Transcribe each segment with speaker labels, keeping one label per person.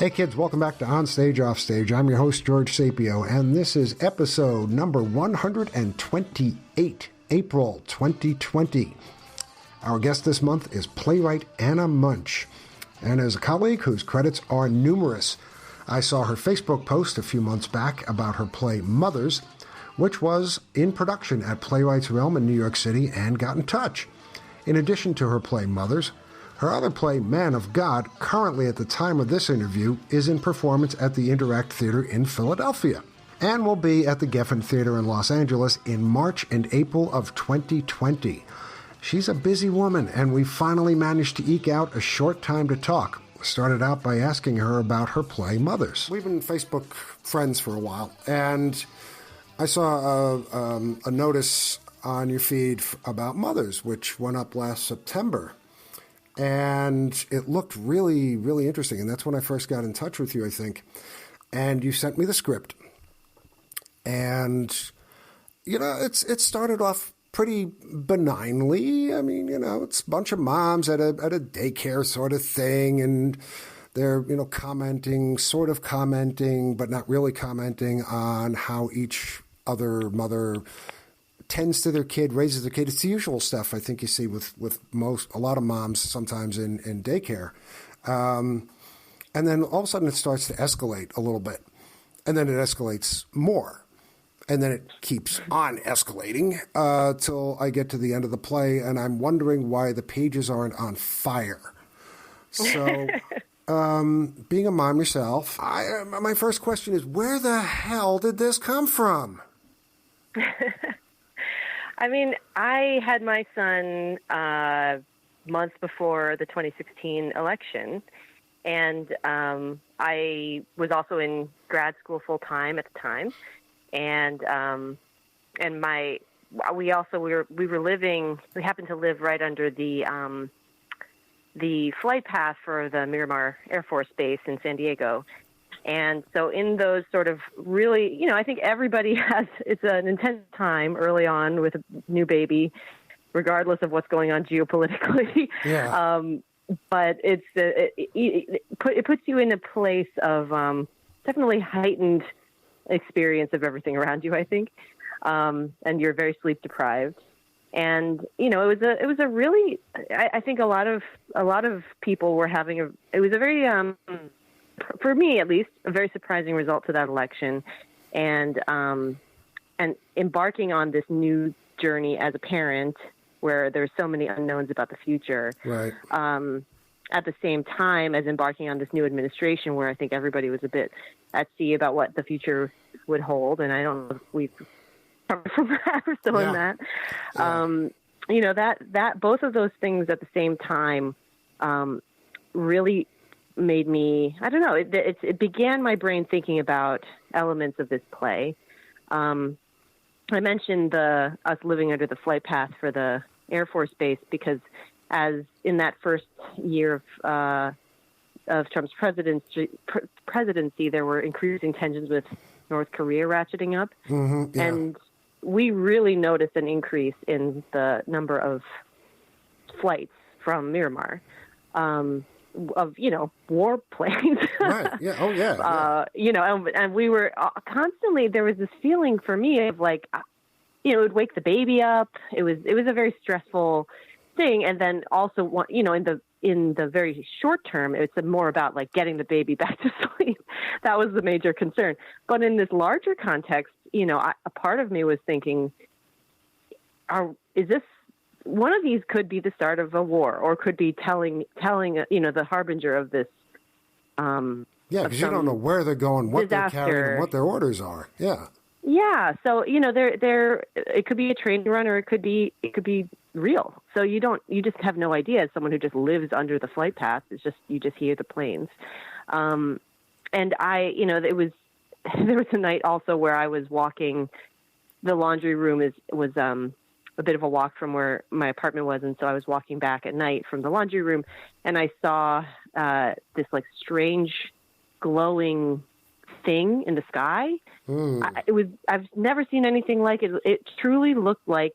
Speaker 1: Hey kids, welcome back to On Stage, Off Stage. I'm your host, George Sapio, and this is episode number 128, April 2020. Our guest this month is playwright Anna Moench, and is a colleague whose credits are numerous. I saw her Facebook post a few months back about her play Mothers, which was in production at Playwrights Realm in New York City, and got in touch. In addition to her play Mothers, her other play, Man of God, currently at the time of this interview, is in performance at the Interact Theater in Philadelphia, and will be at the Geffen Theater in Los Angeles in March and April of 2020. She's a busy woman, and we finally managed to eke out a short time to talk. Started out by asking her about her play Mothers. We've been Facebook friends for a while, and I saw a notice on your feed about Mothers, which went up last September. And it looked really, really interesting. And that's when I first got in touch with you, I think. And you sent me the script. And, you know, it started off pretty benignly. I mean, you know, it's a bunch of moms at a daycare sort of thing. And they're, you know, sort of commenting, but not really commenting on how each other mother tends to their kid, raises their kid. It's the usual stuff I think you see with a lot of moms sometimes in daycare. And then all of a sudden it starts to escalate a little bit. And then it escalates more. And then it keeps on escalating till I get to the end of the play, and I'm wondering why the pages aren't on fire. So being a mom yourself, my first question is, where the hell did this come from?
Speaker 2: I mean, I had my son months before the 2016 election, and I was also in grad school full time at the time, and we happened to live right under the flight path for the Miramar Air Force Base in San Diego. And so in those sort of really, you know, I think everybody it's an intense time early on with a new baby, regardless of what's going on geopolitically.
Speaker 1: Yeah.
Speaker 2: But it puts you in a place of definitely heightened experience of everything around you, I think. And you're very sleep deprived. And, you know, it was a really, I think a lot of people were having it was a very, for me, at least, a very surprising result to that election, and embarking on this new journey as a parent, where there's so many unknowns about the future. Right. At the same time as embarking on this new administration, where I think everybody was a bit at sea about what the future would hold, and I don't know if we've covered from that or still in that. Yeah. You know, that both of those things at the same time really made me, I don't know, it began my brain thinking about elements of this play. I mentioned us living under the flight path for the Air Force Base because as in that first year of Trump's presidency, there were increasing tensions with North Korea ratcheting up. Mm-hmm, yeah. And we really noticed an increase in the number of flights from Miramar. Of, you know, warplanes.
Speaker 1: Right. Yeah. Oh, yeah.
Speaker 2: You know, and we were constantly, there was this feeling for me of like, you know, it would wake the baby up. It was a very stressful thing. And then also, you know, in the very short term, it's more about like getting the baby back to sleep. That was the major concern. But in this larger context, you know, a part of me was thinking, is this, one of these could be the start of a war, or could be telling, you know, the harbinger of this.
Speaker 1: Yeah, because you don't know where they're going, what
Speaker 2: disaster.
Speaker 1: They're carrying, and what their orders are. Yeah.
Speaker 2: Yeah. So, you know, it could be a train run, or it could be real. So you just have no idea. As someone who just lives under the flight path, you just hear the planes. And you know, there was a night also where I was walking. The laundry room was a bit of a walk from where my apartment was. And so I was walking back at night from the laundry room, and I saw this like strange glowing thing in the sky. I've never seen anything like it. It truly looked like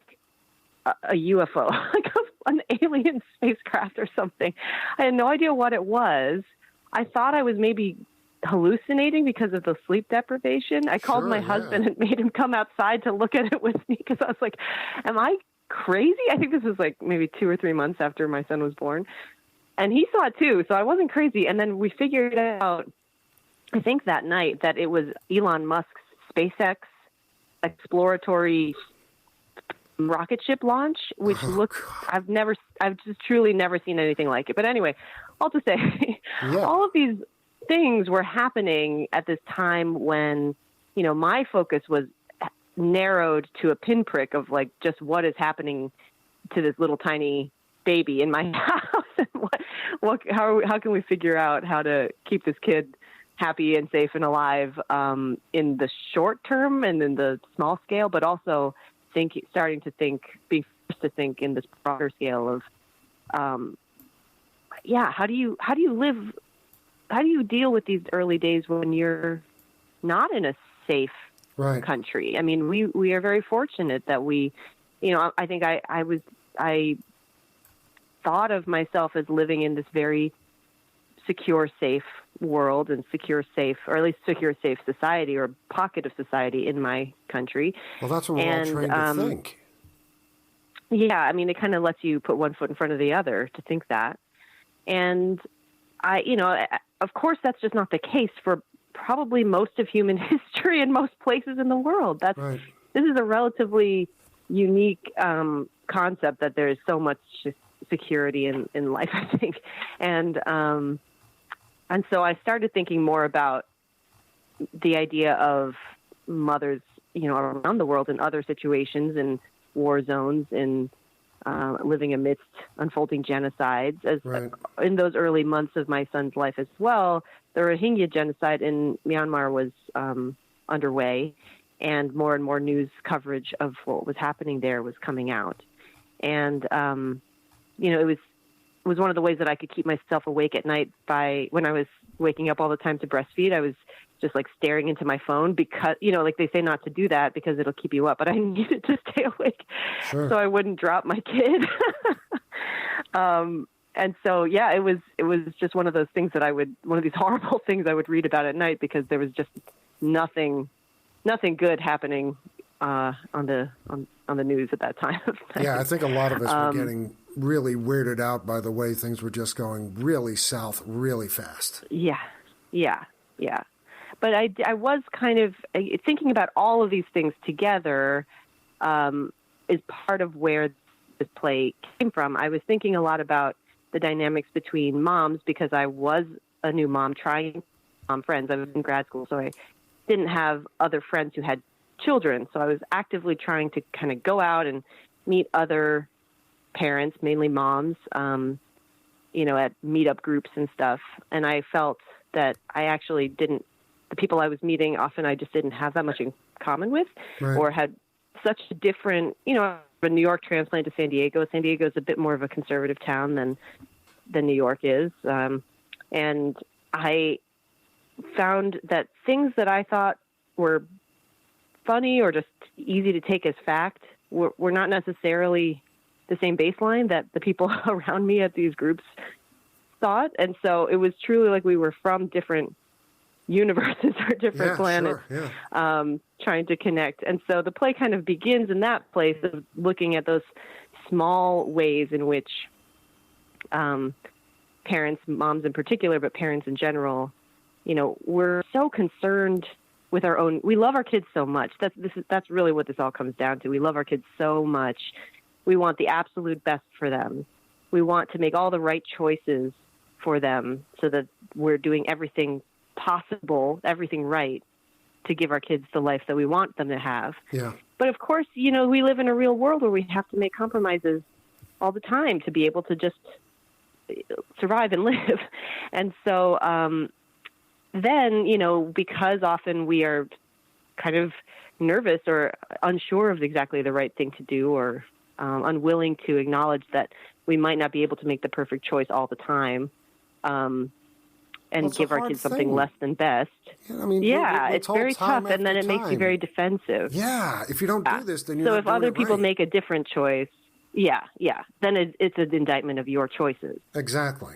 Speaker 2: a UFO, like an alien spacecraft or something. I had no idea what it was. I thought I was maybe hallucinating because of the sleep deprivation. I called my husband and made him come outside to look at it with me because I was like, am I crazy? I think this was like maybe 2 or 3 months after my son was born. And he saw it too, so I wasn't crazy. And then we figured out, I think that night, that it was Elon Musk's SpaceX exploratory rocket ship launch, which I've just truly never seen anything like it. But anyway, I'll just say, all of these things were happening at this time when, my focus was narrowed to a pinprick of like just what is happening to this little tiny baby in my house, and how can we figure out how to keep this kid happy and safe and alive in the short term and in the small become but also being forced to think in this broader scale of how do you deal with these early days when you're not in a safe country? I mean, we are very fortunate that we, I think I thought of myself as living in this very secure, safe world and secure, safe society or pocket of society in my country.
Speaker 1: Well, that's what we're all trained to think.
Speaker 2: Yeah, I mean, it kind of lets you put one foot in front of the other to think that. And of course, that's just not the case for probably most of human history in most places in the world. This is a relatively unique concept that there is so much security in life, I think. And so I started thinking more about the idea of mothers, around the world in other situations, in war zones, in living amidst unfolding genocides. In those early months of my son's life as well, the Rohingya genocide in Myanmar was underway, and more news coverage of what was happening there was coming out. And it was one of the ways that I could keep myself awake at night when I was waking up all the time to breastfeed. I was just like staring into my phone because, like they say not to do that because it'll keep you up, but I needed to stay awake so I wouldn't drop my kid. And so, it was just one of those things one of these horrible things I would read about at night because there was just nothing good happening on the news at that time.
Speaker 1: Yeah, I think a lot of us were getting really weirded out by the way things were just going really south really fast. Yeah.
Speaker 2: But I was kind of thinking about all of these things together is part of where this play came from. I was thinking a lot about the dynamics between moms because I was a new mom trying friends. I was in grad school, so I didn't have other friends who had children. So I was actively trying to kind of go out and meet other parents, mainly moms, at meetup groups and stuff. And I felt that I actually the people I was meeting, often I just didn't have that much in common with or had such a different, a New York transplant to San Diego. San Diego is a bit more of a conservative town than New York is. And I found that things that I thought were funny or just easy to take as fact were not necessarily the same baseline that the people around me at these groups thought. And so it was truly like we were from different universes or different planets, trying to connect. And so the play kind of begins in that place of looking at those small ways in which parents, moms in particular, but parents in general, we're so concerned with our own. We love our kids so much. That's really what this all comes down to. We love our kids so much. We want the absolute best for them. We want to make all the right choices for them so that we're doing everything possible, everything right to give our kids the life that we want them to have.
Speaker 1: Yeah.
Speaker 2: But of course, we live in a real world where we have to make compromises all the time to be able to just survive and live. And so then, because often we are kind of nervous or unsure of exactly the right thing to do or unwilling to acknowledge that we might not be able to make the perfect choice all the time and give our kids something less than best.
Speaker 1: Yeah,
Speaker 2: it's very tough, and then it makes you very defensive.
Speaker 1: Yeah, if you don't do this, then you're not doing it right.
Speaker 2: So if other people make a different choice, then it's an indictment of your choices.
Speaker 1: Exactly.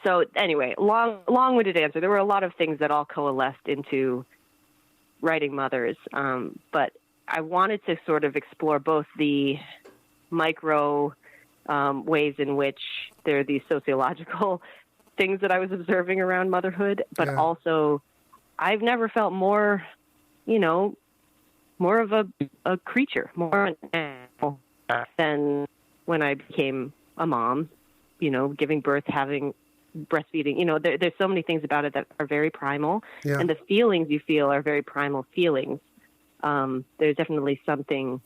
Speaker 2: So anyway, long-winded answer. There were a lot of things that all coalesced into writing Mothers. But I wanted to sort of explore both the micro ways in which there are these sociological things that I was observing around motherhood, but also I've never felt more, more of a creature, more an animal than when I became a mom, giving birth, having breastfeeding. There's so many things about it that are very primal, and the feelings you feel are very primal feelings. There's definitely something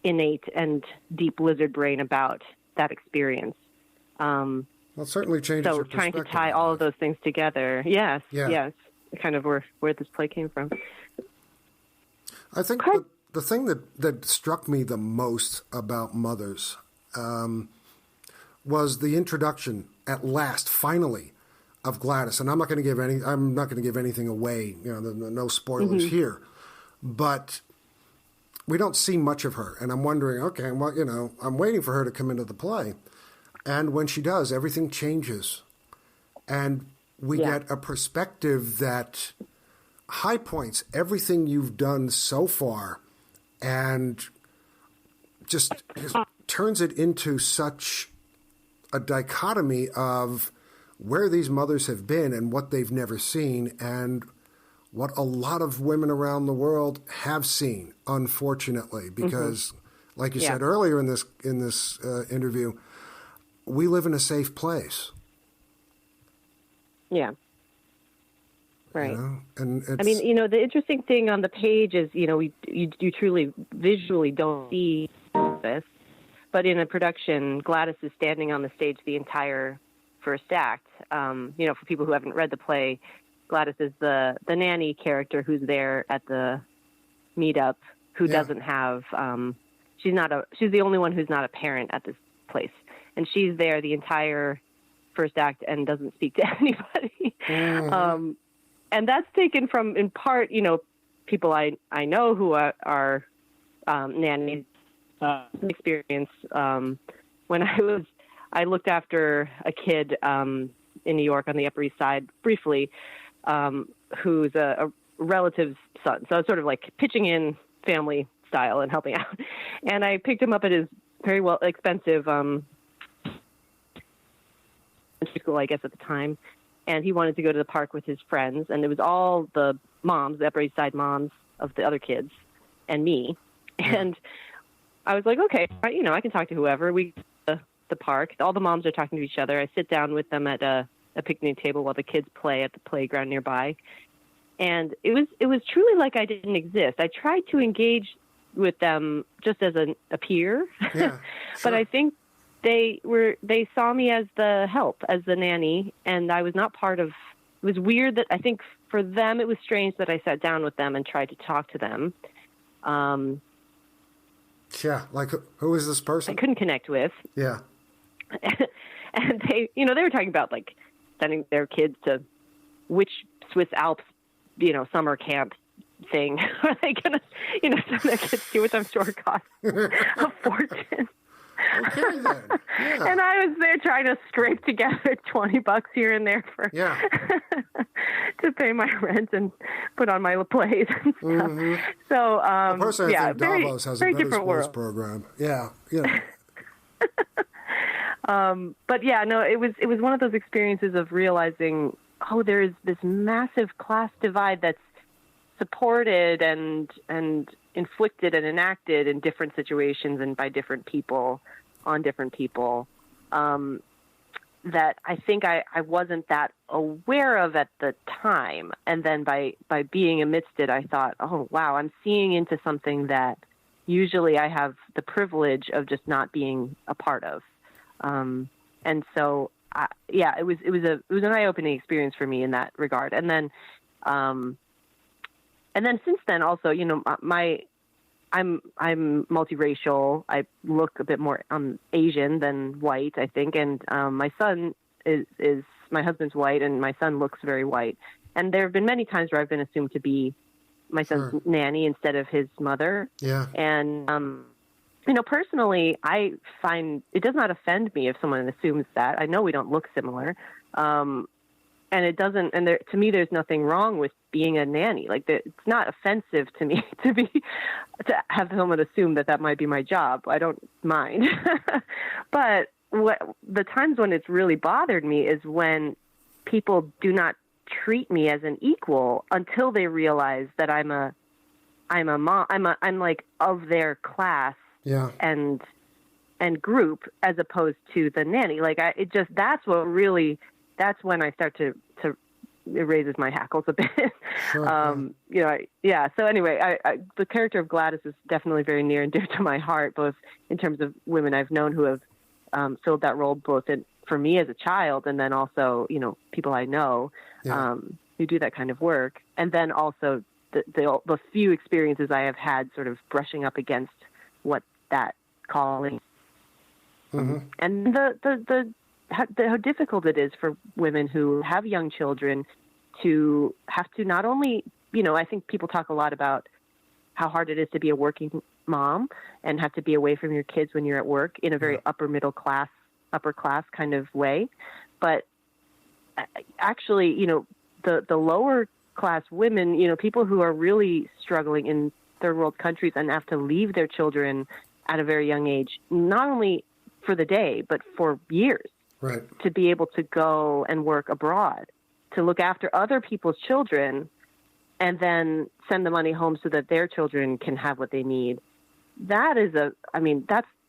Speaker 2: innate and deep lizard brain about that experience.
Speaker 1: Well, it certainly changes your perspective.
Speaker 2: So trying to tie all of those things together, yes, kind of where this play came from.
Speaker 1: I think the thing that struck me the most about Mothers was the introduction, at last, finally, of Gladys. And I'm not going to give anything away. No spoilers here. But we don't see much of her, and I'm wondering, okay, well, I'm waiting for her to come into the play. And when she does, everything changes. And we get a perspective that high points everything you've done so far and just turns it into such a dichotomy of where these mothers have been and what they've never seen and what a lot of women around the world have seen, unfortunately, because like you said earlier in this interview, we live in a safe place.
Speaker 2: Yeah. Right.
Speaker 1: And
Speaker 2: I mean, the interesting thing on the page is, you truly visually don't see this, but in a production, Gladys is standing on the stage the entire first act. For people who haven't read the play, Gladys is the nanny character who's there at the meetup, who doesn't have, she's the only one who's not a parent at this place. And she's there the entire first act and doesn't speak to anybody. And that's taken from, in part, people I know who are nannies experience. When I looked after a kid in New York on the Upper East Side briefly, who's a relative's son. So I was sort of like pitching in family style and helping out. And I picked him up at his very expensive school, I guess, at the time. And he wanted to go to the park with his friends. And it was all the moms, the Upper East Side moms of the other kids and me. And I was like, okay, I can talk to whoever. We go to the park. All the moms are talking to each other. I sit down with them at a picnic table while the kids play at the playground nearby. And it was truly like I didn't exist. I tried to engage with them just as a peer. Yeah, sure. But I think they saw me as the help, as the nanny, and I was not part of. It was weird that I think for them it was strange that I sat down with them and tried to talk to them.
Speaker 1: Like who is this person?
Speaker 2: I couldn't connect with.
Speaker 1: Yeah.
Speaker 2: And they were talking about like sending their kids to which Swiss Alps, summer camp thing are they gonna, send their kids to, which I'm sure costs a fortune.
Speaker 1: Okay, then. Yeah.
Speaker 2: And I was there trying to scrape together $20 here and there for to pay my rent and put on my plays and stuff. So,
Speaker 1: personally, I think Davos has a better sports program. Yeah,
Speaker 2: but it was one of those experiences of realizing, there is this massive class divide that's supported and inflicted and enacted in different situations and by different people on different people, that I think I wasn't that aware of at the time. And then by being amidst it, I thought, oh, wow, I'm seeing into something that usually I have the privilege of just not being a part of. And so, it was an eye-opening experience for me in that regard. And then since then also, I'm multiracial. I look a bit more Asian than white, I think. And my son is my husband's white, and my son looks very white. And there have been many times where I've been assumed to be my son's nanny instead of his mother.
Speaker 1: Yeah.
Speaker 2: And Personally, I find it does not offend me if someone assumes that. I know we don't look similar. And it doesn't, and to me, there's nothing wrong with being a nanny. Like, it's not offensive to me to have someone assume that might be my job. I don't mind. But the times when it's really bothered me is when people do not treat me as an equal until they realize that I'm a mom. I'm like of their class.
Speaker 1: Yeah.
Speaker 2: And group, as opposed to the nanny. Like, that's when I start to it raises my hackles a bit.
Speaker 1: Sure,
Speaker 2: So anyway, the character of Gladys is definitely very near and dear to my heart, both in terms of women I've known who have filled that role, both for me as a child, and then also, people I know who do that kind of work. And then also the few experiences I have had sort of brushing up against what that calling.
Speaker 1: Mm-hmm.
Speaker 2: And how difficult it is for women who have young children to have to not only, I think people talk a lot about how hard it is to be a working mom and have to be away from your kids when you're at work in a very upper class kind of way. But actually, the lower class women, people who are really struggling in third world countries and have to leave their children at a very young age, not only for the day, but for years.
Speaker 1: Right.
Speaker 2: To be able to go and work abroad, to look after other people's children, and then send the money home so that their children can have what they need. That is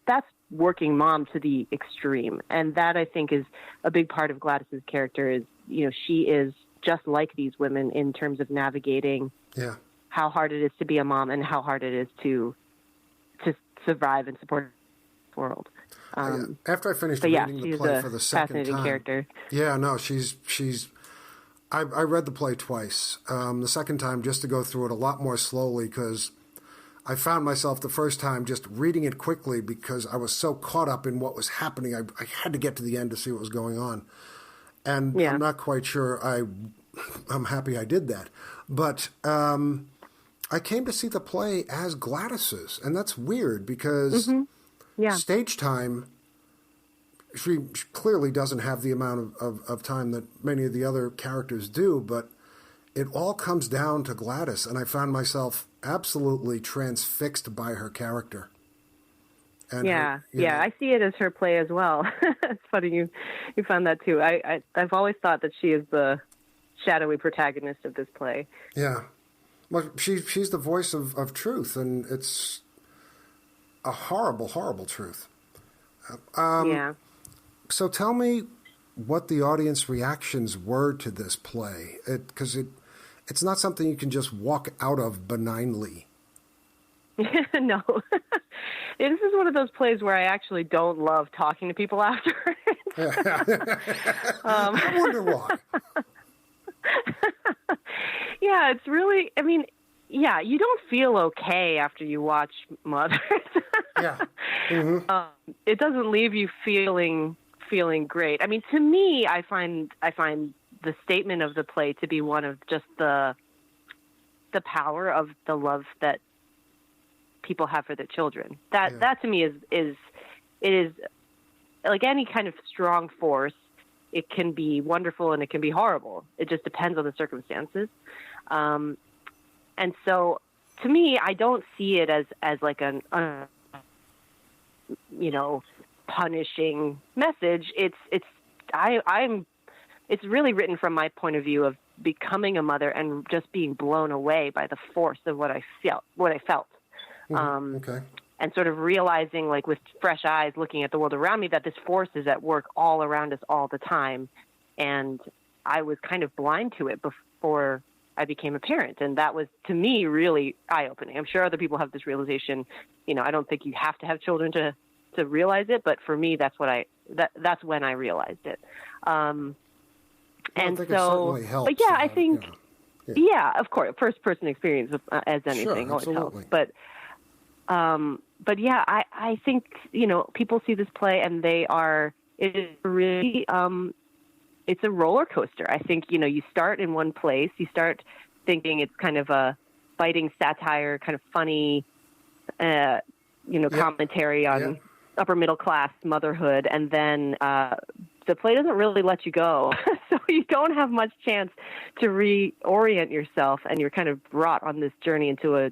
Speaker 2: that's working mom to the extreme. And that, I think, is a big part of Gladys's character is, she is just like these women in terms of navigating how hard it is to be a mom and how hard it is to survive and support the world.
Speaker 1: After I finished reading the play for the second
Speaker 2: fascinating
Speaker 1: time,
Speaker 2: character.
Speaker 1: Yeah, no, she's. I read the play twice. The second time, just to go through it a lot more slowly, because I found myself the first time just reading it quickly because I was so caught up in what was happening. I had to get to the end to see what was going on, and I'm not quite sure. I'm happy I did that, but I came to see the play as Gladys's, and that's weird because. Mm-hmm. Yeah. Stage time, she clearly doesn't have the amount of time that many of the other characters do, but it all comes down to Gladys, and I found myself absolutely transfixed by her character. And I see it as her play as well. It's funny you found that too. I've always thought that she is the shadowy protagonist of this play. Yeah. Well, she's the voice of truth, and it's a horrible, horrible truth. So tell me what the audience reactions were to this play, because it's not something you can just walk out of benignly.
Speaker 2: No. This is one of those plays where I actually don't love talking to people after it.
Speaker 1: I wonder why.
Speaker 2: Yeah, it's really, you don't feel okay after you watch Mothers.
Speaker 1: Yeah. Mm-hmm.
Speaker 2: It doesn't leave you feeling great. To me, I find the statement of the play to be one of just the power of the love that people have for their children. That to me is like any kind of strong force. It can be wonderful and it can be horrible. It just depends on the circumstances. And so, to me, I don't see it as like an punishing message. It's really written from my point of view of becoming a mother and just being blown away by the force of what I felt.
Speaker 1: Okay.
Speaker 2: And sort of realizing, like with fresh eyes, looking at the world around me, that this force is at work all around us all the time. And I was kind of blind to it before I became a parent. And that was, to me, really eye-opening. I'm sure other people have this realization. I don't think you have to have children to realize it, but for me, that's that's when I realized it. And
Speaker 1: I think it certainly helps.
Speaker 2: But yeah, I think, of course, first-person experience as anything always helps. But yeah, I think, people see this play and it is really, it's a roller coaster. I think, you start in one place, you start thinking it's kind of a biting satire, kind of funny, commentary on upper middle class motherhood, and then the play doesn't really let you go. So you don't have much chance to reorient yourself, and you're kind of brought on this journey into a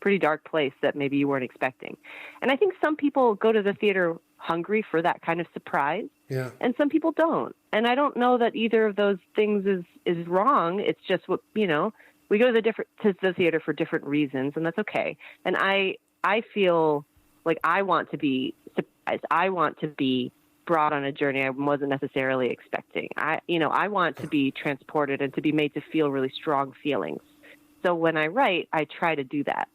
Speaker 2: pretty dark place that maybe you weren't expecting. And I think some people go to the theater hungry for that kind of surprise, and some people don't. And I don't know that either of those things is wrong. It's just what, we go to the theater for different reasons, and that's okay. And I feel like I want to be surprised. I want to be brought on a journey I wasn't necessarily expecting. I want to be transported and to be made to feel really strong feelings. So when I write, I try to do that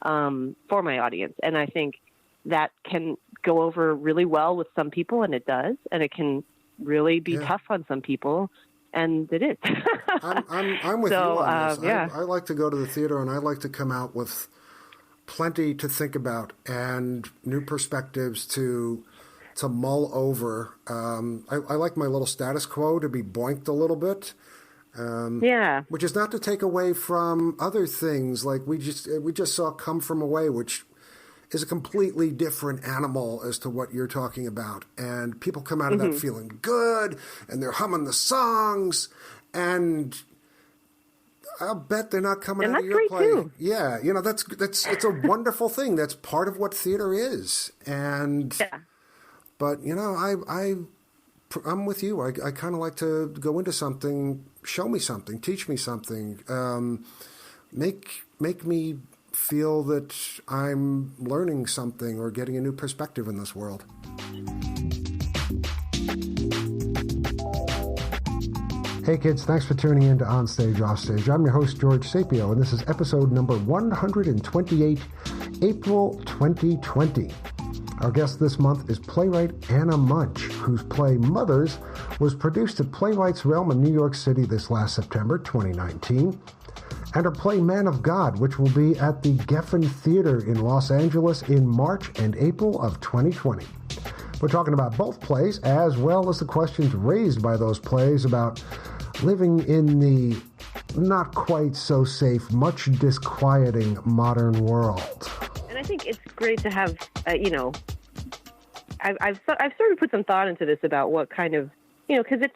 Speaker 2: for my audience. And I think that can go over really well with some people, and it does. And it can really be tough on some people, and it is.
Speaker 1: I'm with you on this. I like to go to the theater, and I like to come out with plenty to think about and new perspectives to mull over. I like my little status quo to be boinked a little bit. Which is not to take away from other things. Like we just saw Come From Away, which is a completely different animal as to what you're talking about. And people come out of that feeling good, and they're humming the songs, and I'll bet they're not coming out of your play. Too. Yeah, it's a wonderful thing. That's part of what theater is. And but I'm with you. I kind of like to go into something, show me something, teach me something, make me feel that I'm learning something or getting a new perspective in this world. Hey kids, thanks for tuning in to Onstage, Offstage. I'm your host, George Sapio, and this is episode number 128, April 2020. Our guest this month is playwright Anna Moench, whose play Mothers was produced at Playwrights Realm in New York City this last September 2019, and her play Man of God, which will be at the Geffen Theater in Los Angeles in March and April of 2020. We're talking about both plays, as well as the questions raised by those plays about living in the not quite so safe, much disquieting modern world.
Speaker 2: And I think it's great to have, I've sort of put some thought into this about what kind of, because it's,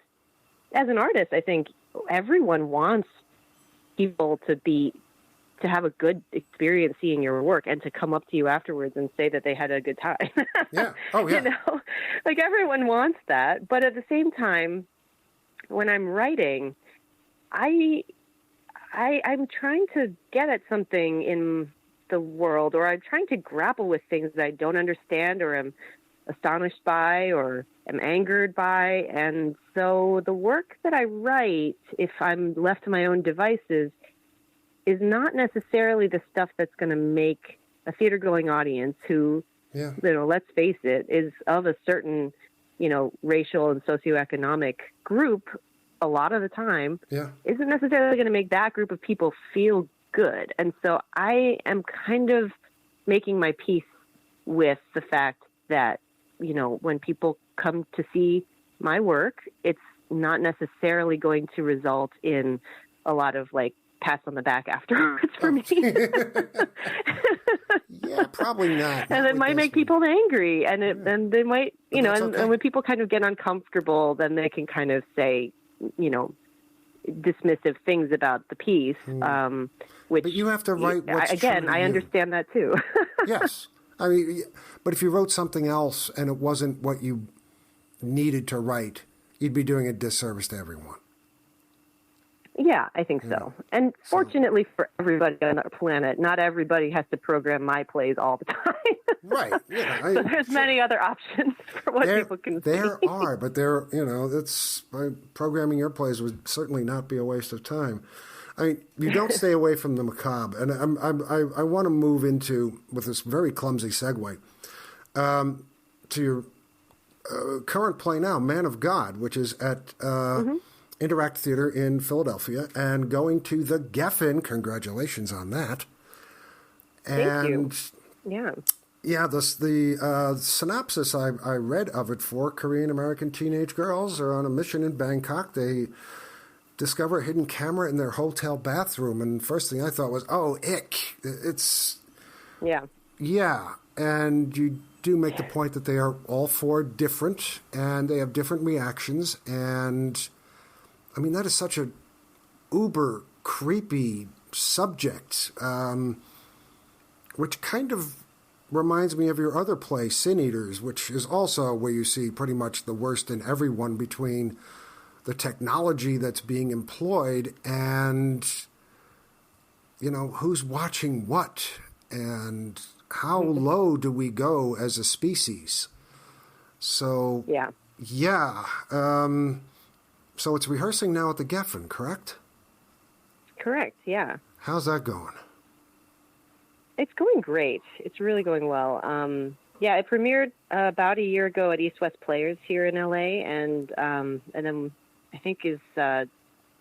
Speaker 2: as an artist, I think everyone wants people to have a good experience seeing your work and to come up to you afterwards and say that they had a good time.
Speaker 1: Yeah. Oh, yeah.
Speaker 2: Like everyone wants that. But at the same time, when I'm writing, I'm trying to get at something in the world, or I'm trying to grapple with things that I don't understand or am astonished by or am angered by. And so the work that I write, if I'm left to my own devices, is not necessarily the stuff that's going to make a theater-going audience who, let's face it, is of a certain, racial and socioeconomic group a lot of the time, isn't necessarily going to make that group of people feel good. And so I am kind of making my peace with the fact that, when people come to see my work, it's not necessarily going to result in a lot of pats on the back afterwards for me.
Speaker 1: Yeah, probably not.
Speaker 2: And it might make people angry, and they might, and when people kind of get uncomfortable, then they can kind of say, dismissive things about the piece, which... But
Speaker 1: you have to write what's
Speaker 2: again,
Speaker 1: true to
Speaker 2: I
Speaker 1: you.
Speaker 2: Understand that too.
Speaker 1: Yes. I mean, but if you wrote something else and it wasn't what you needed to write, you'd be doing a disservice to everyone.
Speaker 2: Yeah, I think so. And fortunately for everybody on our planet, not everybody has to program my plays all the time.
Speaker 1: Right. Yeah,
Speaker 2: so there's many other options for what people can see.
Speaker 1: There are, but programming your plays would certainly not be a waste of time. I mean, you don't stay away from the macabre, and I want to move into, with this very clumsy segue, to your current play now, Man of God, which is at Interact Theater in Philadelphia, and going to the Geffen. Congratulations on that.
Speaker 2: Thank you. Yeah.
Speaker 1: Yeah, the synopsis I read of it for Korean-American teenage girls are on a mission in Bangkok. They discover a hidden camera in their hotel bathroom, and the first thing I thought was, oh, ick. It's...
Speaker 2: Yeah.
Speaker 1: Yeah, and you do make the point that they are all four different, and they have different reactions, and I mean, that is such a uber creepy subject, which kind of reminds me of your other play, Sin Eaters, which is also where you see pretty much the worst in everyone between the technology that's being employed and, who's watching what, and how low do we go as a species. So, yeah. So it's rehearsing now at the Geffen, correct?
Speaker 2: Correct, yeah.
Speaker 1: How's that going?
Speaker 2: It's going great. It's really going well. It premiered about a year ago at East West Players here in LA, and then I think is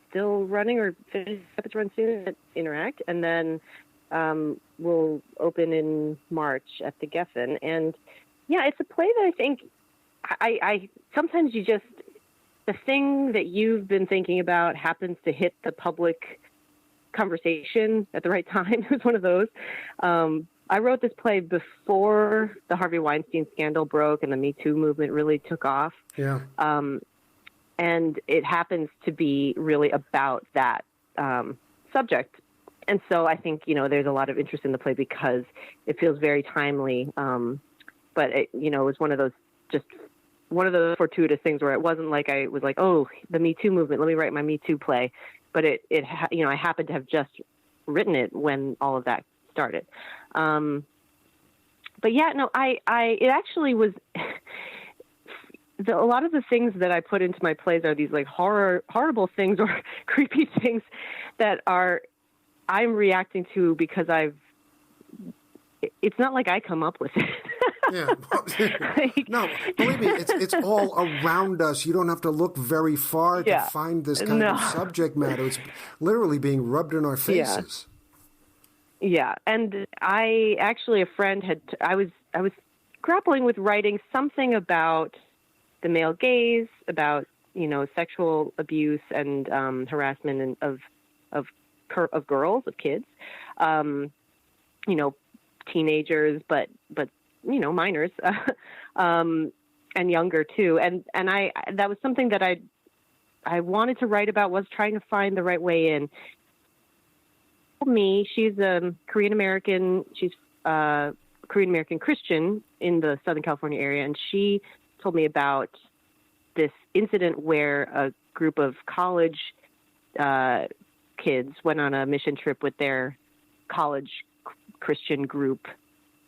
Speaker 2: still running or finishes its run soon at Interact, and then will open in March at the Geffen. And yeah, it's a play that I think I sometimes the thing that you've been thinking about happens to hit the public conversation at the right time. It was one of those. I wrote this play before the Harvey Weinstein scandal broke and the Me Too movement really took off.
Speaker 1: Yeah.
Speaker 2: And it happens to be really about that subject. And so I think, there's a lot of interest in the play because it feels very timely. But it was one of those fortuitous things where it wasn't like I was like, oh, the Me Too movement, let me write my Me Too play. But I happened to have just written it when all of that started. But yeah, no, it actually was, a lot of the things that I put into my plays are these like horrible things or creepy things that I'm reacting to because it's not like I come up with it.
Speaker 1: Yeah. No, believe me, it's all around us. You don't have to look very far to find this kind of subject matter. It's literally being rubbed in our faces.
Speaker 2: Yeah. And a friend I was grappling with writing something about the male gaze, about, sexual abuse and harassment of girls, of kids, teenagers, but minors, and younger too. And that was something that I wanted to write about, was trying to find the right way in. She's a Korean American. She's Korean American Christian in the Southern California area. And she told me about this incident where a group of college, kids went on a mission trip with their college Christian group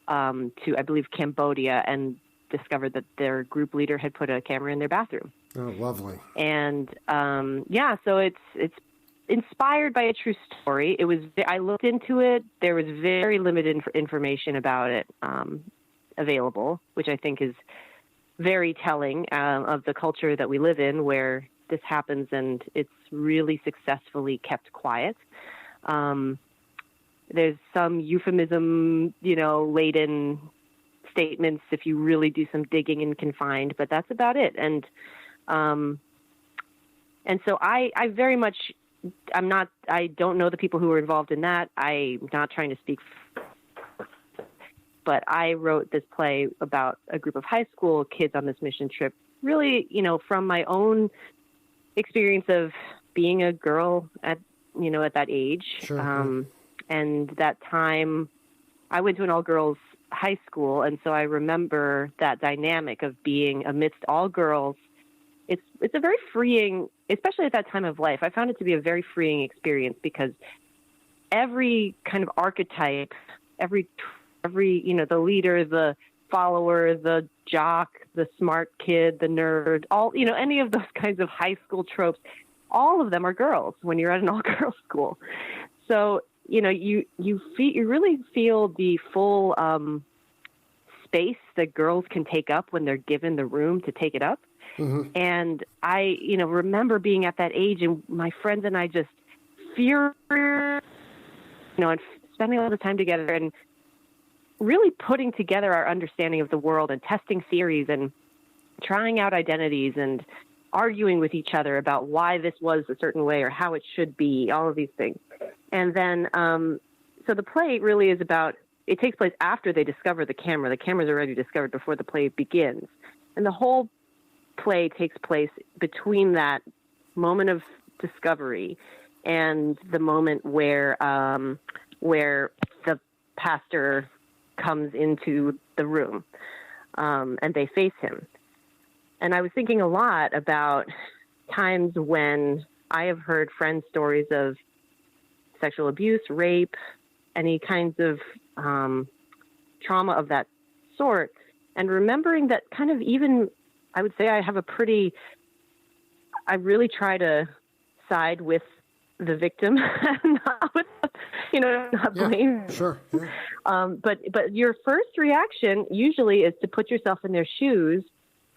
Speaker 2: to, I believe, Cambodia, and discovered that their group leader had put a camera in their bathroom.
Speaker 1: Oh, lovely.
Speaker 2: And so it's inspired by a true story. I looked into it. There was very limited information about it available, which I think is very telling of the culture that we live in, where this happens and it's really successfully kept quiet. There's some euphemism, laden statements if you really do some digging and can find, but that's about it. And so I very much, I don't know the people who were involved in that. I'm not trying to speak, but I wrote this play about a group of high school kids on this mission trip, really, from my own experience of being a girl at that age.
Speaker 1: Sure.
Speaker 2: And that time I went to an all-girls high school, and so I remember that dynamic of being amidst all girls. It's a very freeing, especially at that time of life. I found it to be a very freeing experience because every kind of archetype, every the leader, the follower, the jock, the smart kid, the nerd, all, any of those kinds of high school tropes, all of them are girls when you're at an all-girls school. So, you really feel the full space that girls can take up when they're given the room to take it up. Mm-hmm. And I, remember being at that age, and my friends and I just and spending all the time together and really putting together our understanding of the world and testing theories and trying out identities and arguing with each other about why this was a certain way or how it should be, all of these things. And then, so the play really is about it takes place after they discover the camera. The camera's already discovered before the play begins. And the whole play takes place between that moment of discovery and the moment where the pastor comes into the room, and they face him. And I was thinking a lot about times when I have heard friends' stories of sexual abuse, rape, any kinds of trauma of that sort, and remembering that kind of even, I would say I really try to side with the victim, not with, not blame.
Speaker 1: Sure. Yeah.
Speaker 2: But your first reaction usually is to put yourself in their shoes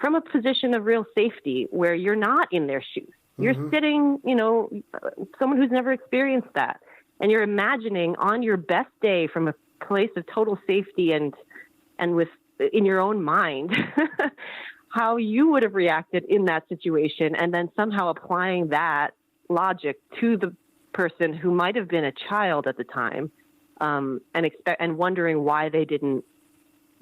Speaker 2: from a position of real safety where you're not in their shoes. You're sitting, someone who's never experienced that. And you're imagining on your best day from a place of total safety and with in your own mind how you would have reacted in that situation, and then somehow applying that logic to the person who might have been a child at the time, and wondering why they didn't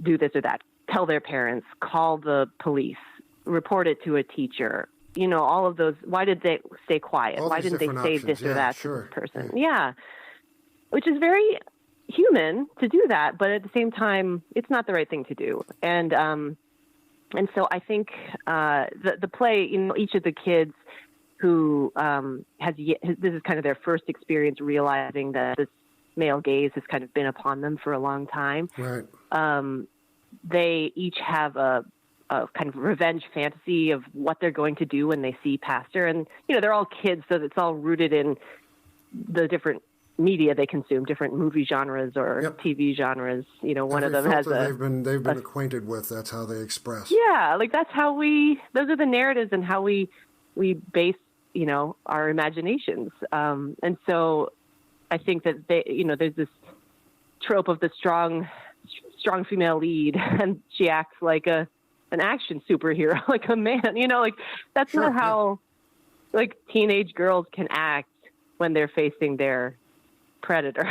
Speaker 2: do this or that, tell their parents, call the police, report it to a teacher. All of those. Why did they stay quiet? Why didn't they say
Speaker 1: options.
Speaker 2: this or that
Speaker 1: sure.
Speaker 2: to this person? Yeah. Which is very human to do that, but at the same time, it's not the right thing to do. And so I think the play, each of the kids who this is kind of their first experience realizing that this male gaze has kind of been upon them for a long time.
Speaker 1: Right.
Speaker 2: They each have a kind of revenge fantasy of what they're going to do when they see Pastor. And, they're all kids, so it's all rooted in the different media they consume, different movie genres or TV genres. One of them has
Speaker 1: they've been acquainted with. That's how they express.
Speaker 2: Yeah, that's how those are the narratives and how we base, our imaginations. And so I think that there's this trope of the strong female lead, and she acts like an action superhero, like a man, that's not how teenage girls can act when they're facing their predator.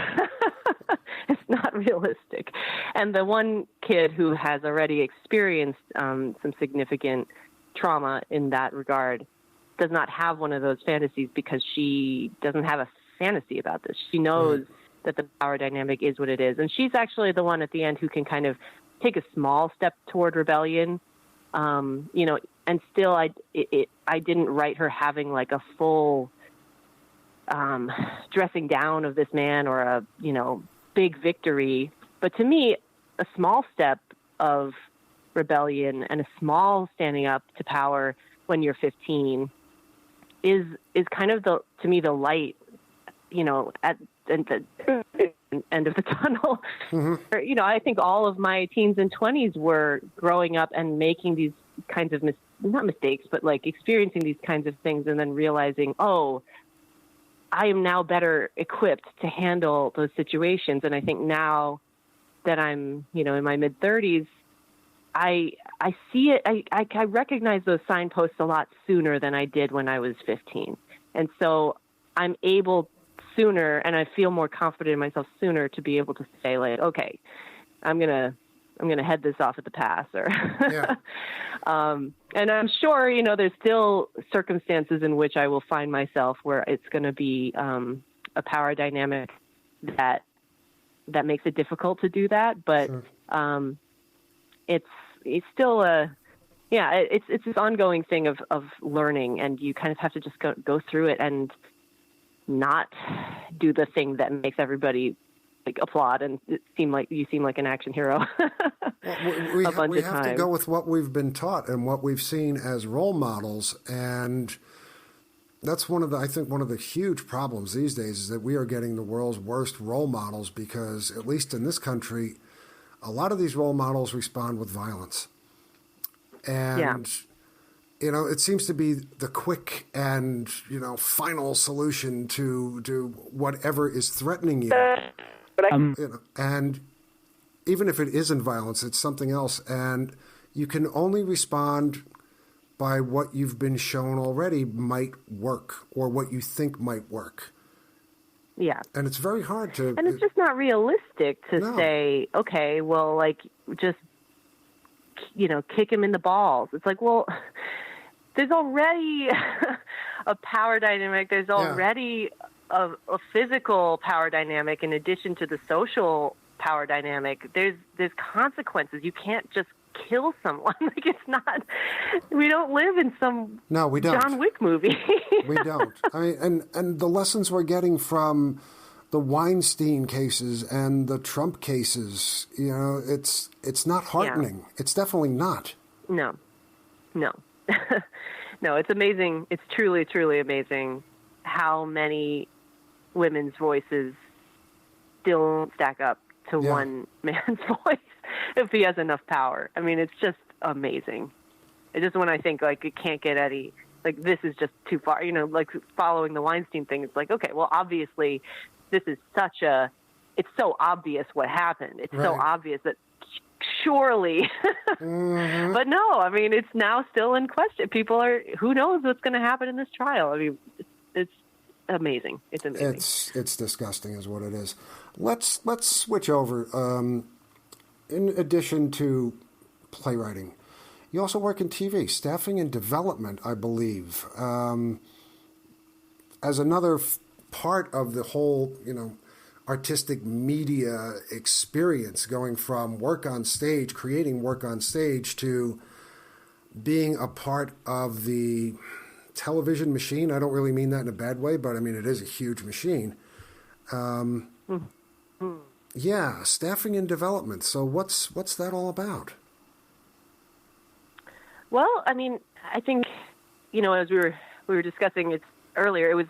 Speaker 2: It's not realistic. And the one kid who has already experienced some significant trauma in that regard does not have one of those fantasies because she doesn't have a fantasy about this. She knows that the power dynamic is what it is. And she's actually the one at the end who can kind of take a small step toward rebellion. And still I didn't write her having like a full dressing down of this man or a, big victory. But to me, a small step of rebellion and a small standing up to power when you're 15 is kind of the light, at the end of the tunnel. Mm-hmm. I think all of my teens and 20s were growing up and making these kinds of not mistakes, but experiencing these kinds of things and then realizing, oh, I am now better equipped to handle those situations. And I think now that I'm, in my mid-30s, I see it. I recognize those signposts a lot sooner than I did when I was 15. And so I'm able sooner, and I feel more confident in myself sooner to be able to say, okay, I'm gonna head this off at the pass, or and I'm sure there's still circumstances in which I will find myself where it's going to be a power dynamic that makes it difficult to do that, but sure. It's still it's this ongoing thing of learning, and you kind of have to just go through it and not do the thing that makes everybody applaud and seem like an action hero.
Speaker 1: we have to go with what we've been taught and what we've seen as role models, and that's one of the huge problems these days is that we are getting the world's worst role models because, at least in this country, a lot of these role models respond with violence. And it seems to be the quick and final solution to whatever is threatening you. And even if it isn't violence, it's something else. And you can only respond by what you've been shown already might work or what you think might work.
Speaker 2: Yeah.
Speaker 1: And it's very hard to...
Speaker 2: And it's just not realistic to say, okay, well, like, just, kick him in the balls. It's like, well, there's already a power dynamic. There's already a physical power dynamic in addition to the social power dynamic. There's consequences. You can't just kill someone. Like, it's not, we don't live in some
Speaker 1: we don't.
Speaker 2: John Wick movie.
Speaker 1: We don't. I mean, and the lessons we're getting from the Weinstein cases and the Trump cases, it's not heartening. Yeah. It's definitely not.
Speaker 2: No. No, it's amazing. It's truly, truly amazing how many women's voices still stack up to one man's voice if he has enough power. I mean, it's just amazing. It's just when I think, like, it can't get any, like, this is just too far, like following the Weinstein thing. It's like, okay, well, obviously this is it's so obvious what happened. It's so obvious that surely, mm-hmm. But no, I mean, it's now still in question. Who knows what's going to happen in this trial? I mean, it's amazing. It's amazing.
Speaker 1: It's disgusting is what it is. Let's switch over. In addition to playwriting, you also work in TV, staffing and development, I believe, as another part of the whole, artistic media experience, going from work on stage, creating work on stage, to being a part of the television machine. I don't really mean that in a bad way, but I mean, it is a huge machine. Yeah, staffing and development. So what's that all about?
Speaker 2: Well, I mean, I think, as we were discussing it earlier, it was,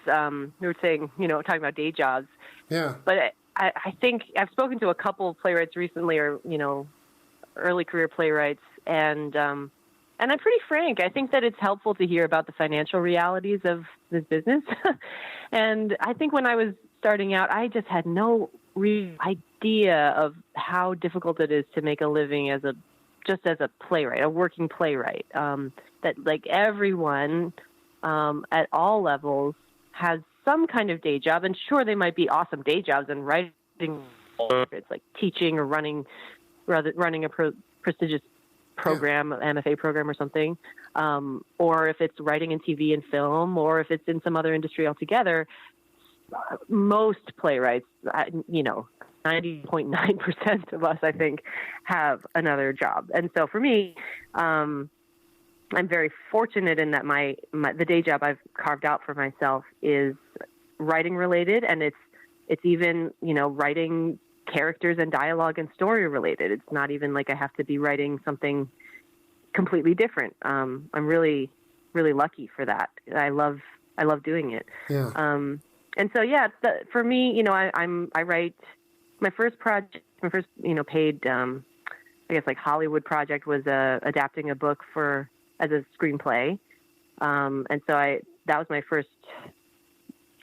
Speaker 2: we were saying, talking about day jobs.
Speaker 1: Yeah.
Speaker 2: But I think I've spoken to a couple of playwrights recently, or, early career playwrights, and I'm pretty frank. I think that it's helpful to hear about the financial realities of this business. And I think when I was starting out, I just had no real idea of how difficult it is to make a living as a playwright, a working playwright. That, like, everyone at all levels has some kind of day job, and sure, they might be awesome day jobs in writing. It's like teaching or running a prestigious program, MFA program or something, or if it's writing in TV and film, or if it's in some other industry altogether. Most playwrights, 90.9% of us, I think, have another job. And so for me, I'm very fortunate in that the day job I've carved out for myself is writing related, and it's even, writing characters and dialogue and story related. It's not even like I have to be writing something completely different. I'm really, really lucky for that. I love doing it.
Speaker 1: Yeah.
Speaker 2: And so, for me, I write my first project, paid, I guess, like, Hollywood project was adapting a book as a screenplay. And so that was my first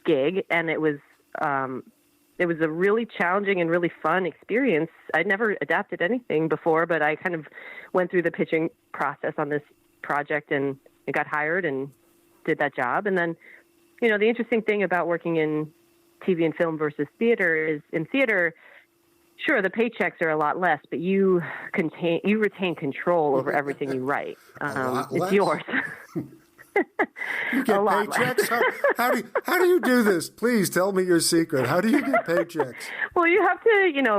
Speaker 2: gig, and it was a really challenging and really fun experience. I'd never adapted anything before, but I kind of went through the pitching process on this project and got hired and did that job. And then, the interesting thing about working in TV and film versus theater is, in theater, sure, the paychecks are a lot less, but you retain control over everything you write. It's yours.
Speaker 1: You get paychecks? How do you do this? Please tell me your secret. How do you get paychecks?
Speaker 2: Well, you have to,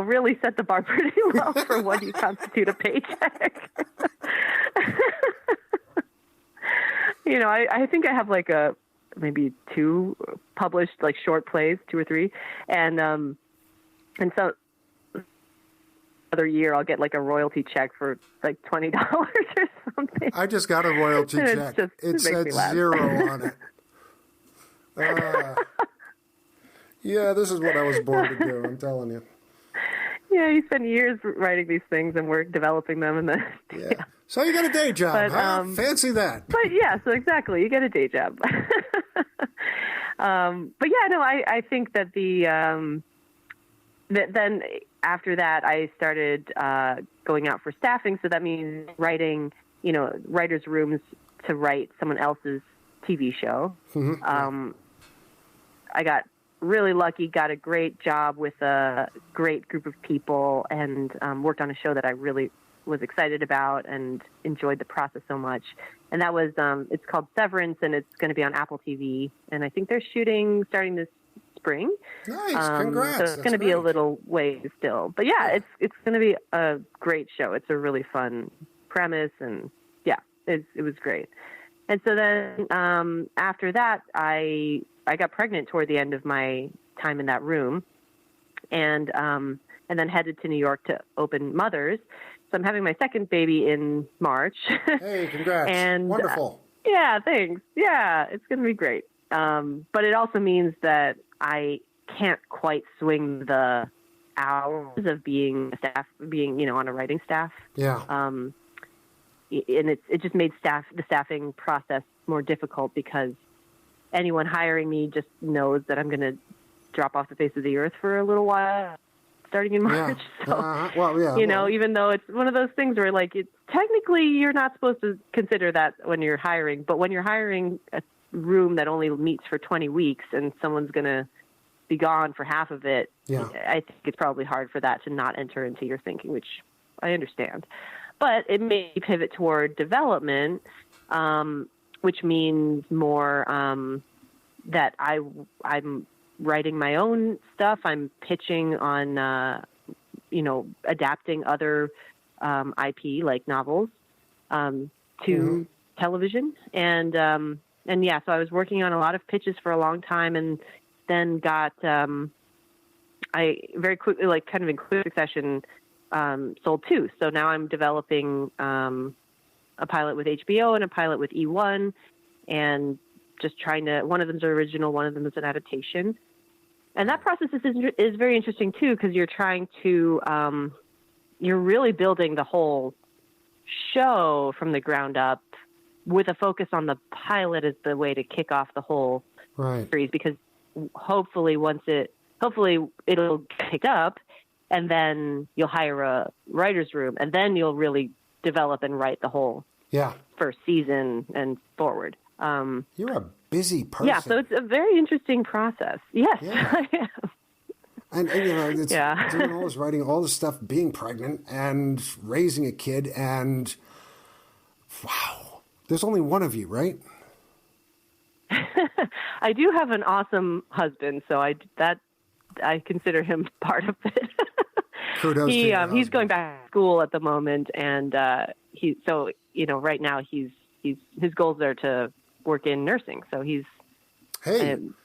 Speaker 2: really set the bar pretty low for what you constitute a paycheck. I think I have like maybe 2 published, like, short plays, 2 or 3, and so other year I'll get like a royalty check for like $20 or something.
Speaker 1: I just got a royalty check. It said 0 on it. Yeah, this is what I was born to do, I'm telling you.
Speaker 2: Yeah, you spend years writing these things and developing them, and then
Speaker 1: yeah. So you got a day job, but, huh? Fancy that.
Speaker 2: But yeah, so exactly, you get a day job. But yeah, no, I think that that then after that I started going out for staffing. So that means writing, writers' rooms to write someone else's TV show. Mm-hmm. I got really lucky, got a great job with a great group of people, and worked on a show that I really was excited about and enjoyed the process so much. And that was, it's called Severance, and it's going to be on Apple TV. And I think they're shooting starting this spring.
Speaker 1: Nice, congrats.
Speaker 2: So it's going to be a little ways still. But yeah, it's going to be a great show. It's a really fun premise, and yeah, it was great. And so then after that, I got pregnant toward the end of my time in that room, and then headed to New York to open Mothers. So I'm having my second baby in March.
Speaker 1: Hey, congrats.
Speaker 2: And,
Speaker 1: wonderful.
Speaker 2: Yeah, thanks. Yeah, it's going to be great. But it also means that I can't quite swing the hours of being on a writing staff.
Speaker 1: Yeah.
Speaker 2: And it just made the staffing process more difficult, because anyone hiring me just knows that I'm going to drop off the face of the earth for a little while, starting in March.
Speaker 1: Yeah.
Speaker 2: So, even though it's one of those things where, like, technically you're not supposed to consider that when you're hiring, but when you're hiring a room that only meets for 20 weeks and someone's going to be gone for half of it, I think it's probably hard for that to not enter into your thinking, which I understand. But it may pivot toward development, which means more that I'm writing my own stuff. I'm pitching on, adapting other IP, like novels, to television. And so I was working on a lot of pitches for a long time, and then got, I very quickly, like kind of in quick succession, sold two. So now I'm developing a pilot with HBO and a pilot with E1, and just one of them's original, one of them is an adaptation. And that process is very interesting too, because you're trying to, you're really building the whole show from the ground up with a focus on the pilot as the way to kick off the whole series, because hopefully it'll get picked up, and then you'll hire a writer's room, and then you'll really develop and write the whole first season and forward.
Speaker 1: You're a busy person.
Speaker 2: Yeah, so it's a very interesting process. Yes,
Speaker 1: yeah.
Speaker 2: I am.
Speaker 1: And it's doing all this writing, all this stuff, being pregnant and raising a kid, and wow, there's only one of you, right?
Speaker 2: I do have an awesome husband, so I consider him part of it.
Speaker 1: Kudos to your husband.
Speaker 2: He's going back to school at the moment, and right now his goals are to work in nursing, so he's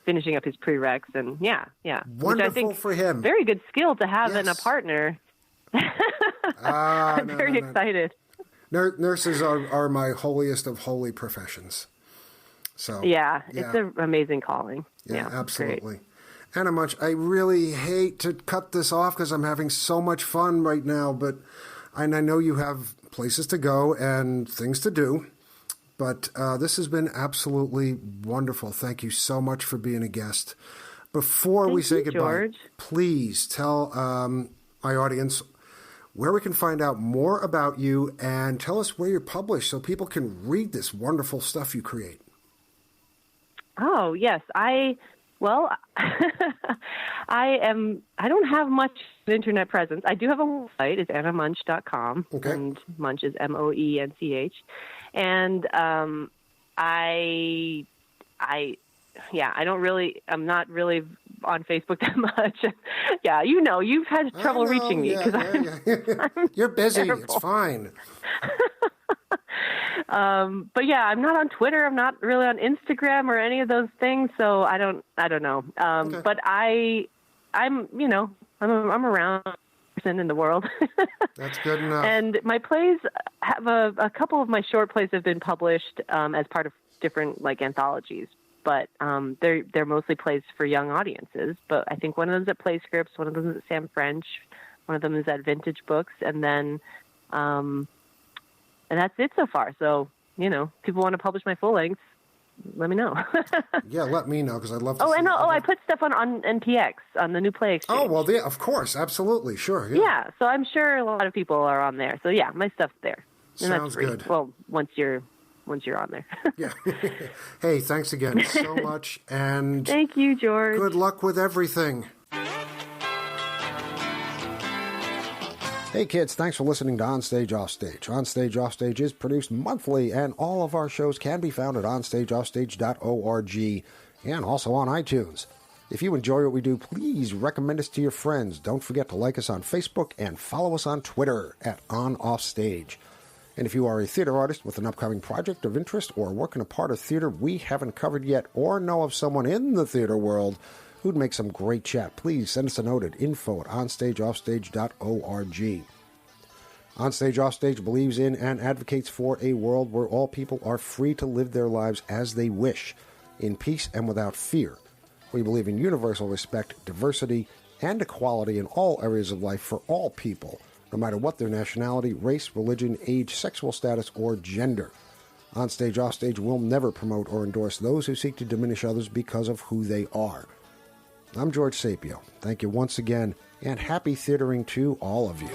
Speaker 2: finishing up his prereqs, and
Speaker 1: wonderful,
Speaker 2: which I think
Speaker 1: for him.
Speaker 2: Very good skill to have in a partner. I'm very excited.
Speaker 1: Nurses are my holiest of holy professions. So
Speaker 2: it's an amazing calling.
Speaker 1: Yeah, absolutely. Great. Anna Moench, I really hate to cut this off because I'm having so much fun right now, but I know you have places to go and things to do. But this has been absolutely wonderful. Thank you so much for being a guest. Before we say goodbye,
Speaker 2: George,
Speaker 1: please tell my audience where we can find out more about you, and tell us where you're published so people can read this wonderful stuff you create.
Speaker 2: Oh, yes. I don't have much internet presence. I do have a website. It's annamoench.com.
Speaker 1: Okay.
Speaker 2: And Moench is Moench. And I'm not really on Facebook that much. Yeah, you've had trouble reaching me because
Speaker 1: you're busy.
Speaker 2: Terrible.
Speaker 1: It's fine.
Speaker 2: But yeah, I'm not on Twitter. I'm not really on Instagram or any of those things. So I don't know.
Speaker 1: Okay.
Speaker 2: But I'm around person in the world.
Speaker 1: That's good enough.
Speaker 2: And my plays have a couple of my short plays have been published as part of different anthologies. But they're mostly plays for young audiences. But I think one of them's at Play Scripts, one of them is at Sam French, one of them is at Vintage Books, and then and that's it so far. So people want to publish my full lengths, let me know.
Speaker 1: Yeah, let me know because I'd love to.
Speaker 2: I put stuff on NPX on the New Play Exchange.
Speaker 1: Oh well, yeah, of course, absolutely, sure.
Speaker 2: Yeah, so I'm sure a lot of people are on there. So yeah, my stuff's there. And
Speaker 1: Sounds
Speaker 2: that's free.
Speaker 1: good.
Speaker 2: Well, once you're once you're on there.
Speaker 1: Yeah. Hey, thanks again so much. And
Speaker 2: thank you, George.
Speaker 1: Good luck with everything. Hey kids, thanks for listening to Onstage Offstage. Onstage Offstage is produced monthly, and all of our shows can be found at onstageoffstage.org and also on iTunes. If you enjoy what we do, please recommend us to your friends. Don't forget to like us on Facebook and follow us on Twitter at OnOffStage. And if you are a theater artist with an upcoming project of interest or working a part of theater we haven't covered yet, or know of someone in the theater world who'd make some great chat, please send us a note at info@onstageoffstage.org. Onstage Offstage believes in and advocates for a world where all people are free to live their lives as they wish, in peace and without fear. We believe in universal respect, diversity, and equality in all areas of life for all people, no matter what their nationality, race, religion, age, sexual status, or gender. Onstage Offstage will never promote or endorse those who seek to diminish others because of who they are. I'm George Sapio. Thank you once again, and happy theatering to all of you.